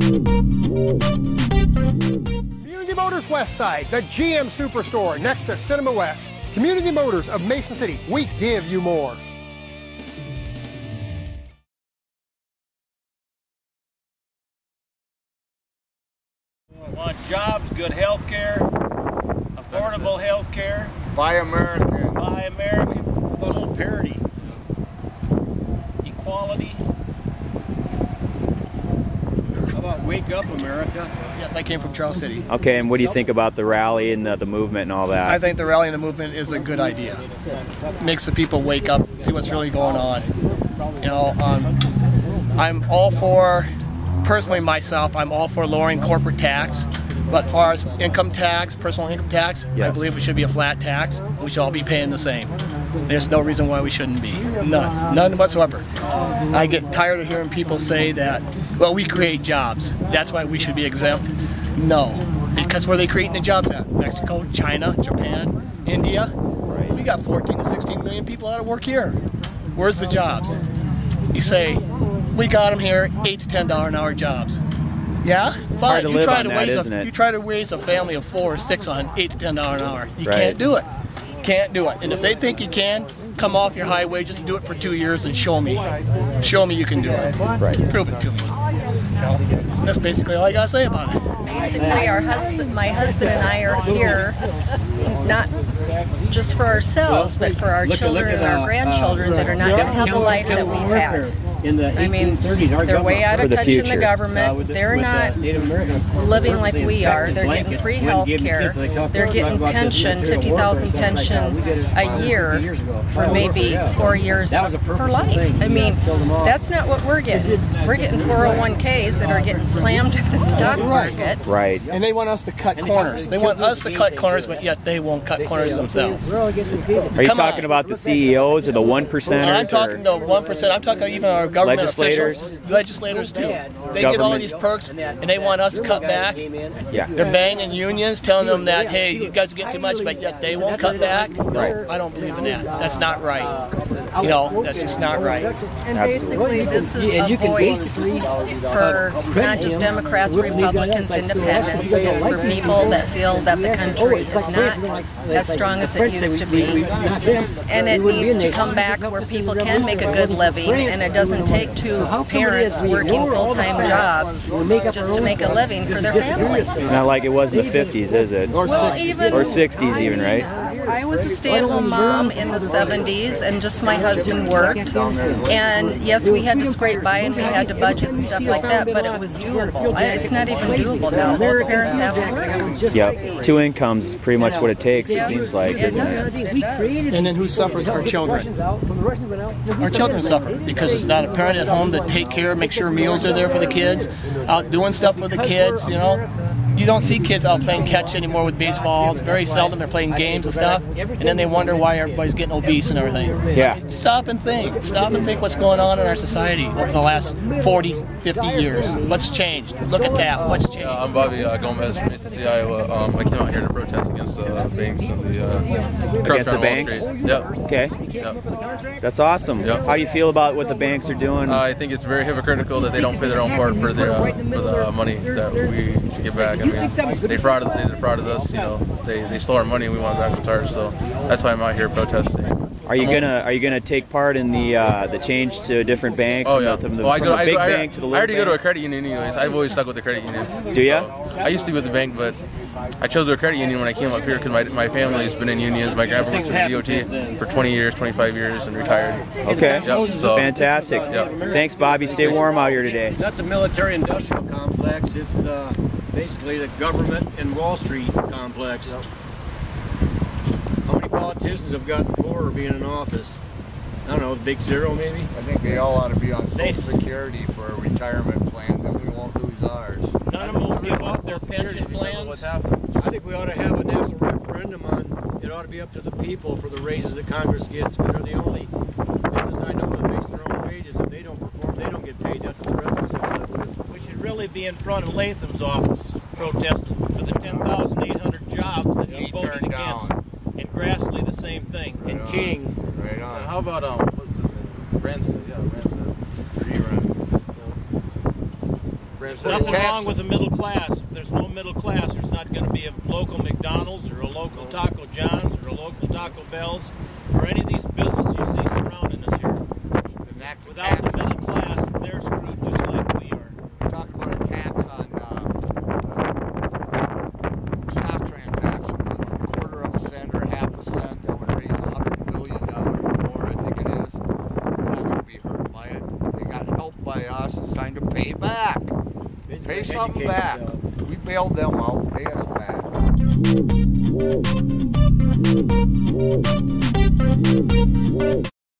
Community Motors West Side, the GM Superstore next to Cinema West. Community Motors of Mason City, we give you more. We want jobs, good health care, affordable health care. Buy American. Buy American. A little parity. Equality. How about Wake Up America? Yes, I came from Charles City. Okay, and what do you think about the rally and the movement and all that? I think the rally and the movement is a good idea. Makes the people wake up, see what's really going on. You know, I'm all for, personally myself, I'm all for lowering corporate tax. But as far as income tax, personal income tax, yes. I believe it should be a flat tax. We should all be paying the same. There's no reason why we shouldn't be. None whatsoever. I get tired of hearing people say that, well, we create jobs. That's why we should be exempt. No, because where are they creating the jobs at? Mexico, China, Japan, India? Right. We got 14 to 16 million people out of work here. Where's the jobs? You say, we got them here, $8 to $10 an hour jobs. Yeah, fine. You try to raise a family of 4 or 6 on $8 to $10 an hour. You can't do it. Can't do it. And if they think you can, come off your high wages, do it for 2 years, and show me. Show me you can do it. Right. Prove it to me. That's basically all I gotta say about it. Basically, my husband and I are here, not just for ourselves, but for our children and our grandchildren that are not going to have the life that we've had. I mean, they're way out of touch in the government. They're not living like we are. They're getting free health care. They're getting pension, 50,000 pension a year for maybe 4 years for life. I mean, that's not what we're getting. We're getting 401ks that are getting slammed at the stock market. Right. And they want us to cut corners. They want us to cut corners, but yet they won't cut corners themselves. Are you talking about the CEOs or the 1%ers? I'm talking the 1%. I'm talking even our government officials, legislators too. They get all these perks, and they want us to cut back. Yeah. They're banging unions, telling them that, hey, you guys get too much, but yet they won't cut back. Right. I don't believe in that. That's not right. You know, that's just not right. And basically, this is a voice for not just Democrats, Republicans, Independents. It's for people that feel that the country is not as strong as it used to be. And it needs to come back where people can make a good living, and it doesn't take two parents working full-time jobs just to make a living for their families. It's not like it was in the 50s, is it? Or 60s. Or 60s even, right? I was a stay-at-home mom in the 70s, and just my husband worked. And yes, we had to scrape by and we had to budget and stuff like that, but it was doable. It's not even doable now. Both parents have to work. Yep. 2 incomes is pretty much what it takes, it seems like, It isn't it? does. And then who suffers? Our children. Our children suffer because there's not a parent at home to take care, make sure meals are there for the kids, out doing stuff for the kids, you know. You don't see kids out playing catch anymore with baseballs. Very seldom they're playing games and stuff. And then they wonder why everybody's getting obese and everything. Yeah. Stop and think. Stop and think what's going on in our society over the last 40, 50 years. What's changed? Look at that. What's changed? I'm Bobby Gomez from Mason City, Iowa. I came out here to protest against the banks and the corruption on Wall Street. Yep. Okay. Yep. That's awesome. Yep. How do you feel about what the banks are doing? I think it's very hypocritical that they don't pay their own part for the money that we should get back. I mean, they defrauded us. You know, they stole our money and we want it back with ours. So that's why I'm out here protesting. Are you gonna take part in the change to a different bank? Oh yeah. From the big bank to the little I already go to a banks? credit union anyways. I've always stuck with the credit union. Do you? So, I used to be with the bank, but I chose a credit union when I came up here because my family's been in unions. My grandpa works for the DOT for 20 years, 25 years, and retired. Okay. Yep, so, fantastic. Yep. Thanks, Bobby. Stay warm out here today. Not the military-industrial complex. It's basically the government and Wall Street complex. How many politicians have gotten poorer being in office? I don't know, the big zero maybe? I think they all ought to be on Social Security for a retirement plan, then we won't lose ours. None of them will give up their pension plans. What's happening? I think we ought to have a national referendum on, it ought to be up to the people for the raises that Congress gets. They're the only business I know that makes their own wages. If they don't perform, they don't get paid. That's what the rest of us have to live with. We should really be in front of Latham's office protesting for the 10,800 jobs that he voted against. And Grassley, the same thing. And King. Right on. How about what's his name? Rancid. Yeah, Rancid. There's nothing wrong with the middle class. If there's no middle class, there's not going to be a local McDonald's or a local Taco John's or a local Taco Bell's or any of these businesses you see surrounding us here. Without the middle class, they're screwed just like we are. We're talking about a tax on stock transactions of a quarter of a cent or half a cent that would raise $100 billion or more, I think it is. We're not going to be hurt by it. They got helped by us. It's time to pay back. Pay something back. We bailed them out. Pay us back.